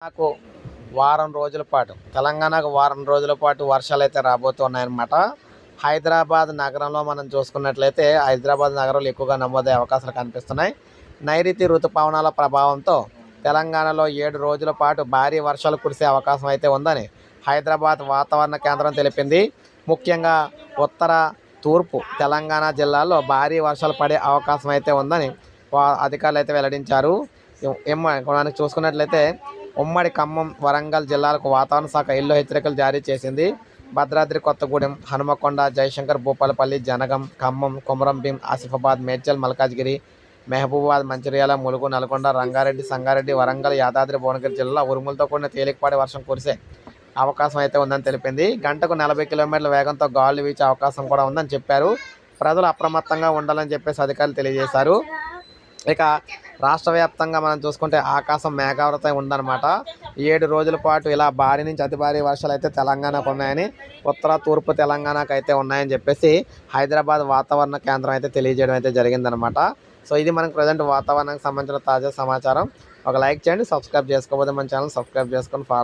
నాకు తెలంగాణకు వారం రోజుల పాటు వర్షాలైతే రాబోతున్నాయన్నమాట. హైదరాబాద్ నగరంలో మనం చూసుకున్నట్లయితే హైదరాబాద్ నగరంలో ఎక్కువగా నమోదయ్యే అవకాశాలు కనిపిస్తున్నాయి. నైరుతి రుతుపవనాల ప్రభావంతో తెలంగాణలో 7 రోజుల పాటు భారీ వర్షాలు కురిసే అవకాశం అయితే ఉందని హైదరాబాద్ వాతావరణ కేంద్రం తెలిపింది. ముఖ్యంగా ఉత్తర, తూర్పు తెలంగాణ జిల్లాల్లో భారీ వర్షాలు పడే అవకాశం అయితే ఉందని అధికారులు అయితే వెల్లడించారు. మనం చూసుకున్నట్లయితే ఉమ్మడి ఖమ్మం, వరంగల్ జిల్లాలకు వాతావరణ శాఖ ఎల్లో హెచ్చరికలు జారీ చేసింది. భద్రాద్రి కొత్తగూడెం, హనుమకొండ, జయశంకర్, భూపాలపల్లి, జనగం, ఖమ్మం, కొమరంభీం, ఆసిఫాబాద్, మేడ్చల్, మల్కాజ్గిరి, మహబూబాబాద్, మంచిర్యాల, ములుగు, నల్గొండ, రంగారెడ్డి, సంగారెడ్డి, వరంగల్, యాదాద్రి భువనగిరి జిల్లా ఉరుములతో కూడిన తేలికపాటి వర్షం కురిసే అవకాశం అయితే ఉందని తెలిపింది. గంటకు 40 కిలోమీటర్ల వేగంతో గాలులు వీచే అవకాశం కూడా ఉందని చెప్పారు. ప్రజలు అప్రమత్తంగా ఉండాలని చెప్పేసి అధికారులు తెలియజేశారు. ఇక రాష్ట్ర వ్యాప్తంగా మనం చూసుకుంటే ఆకాశం మేఘావృతం ఉందన్నమాట. 7 రోజుల పాటు ఇలా భారీ నుంచి అతి భారీ వర్షాలు అయితే తెలంగాణకు ఉన్నాయని, ఉత్తర, తూర్పు తెలంగాణకు అయితే ఉన్నాయని చెప్పేసి హైదరాబాద్ వాతావరణ కేంద్రం అయితే తెలియజేయడం అయితే జరిగిందనమాట. సో ఇది మనకు ప్రజెంట్ వాతావరణానికి సంబంధించిన తాజా సమాచారం. ఒక లైక్ చేయండి, సబ్స్క్రైబ్ చేసుకోకపోతే మన ఛానల్ సబ్స్క్రైబ్ చేసుకొని ఫాలో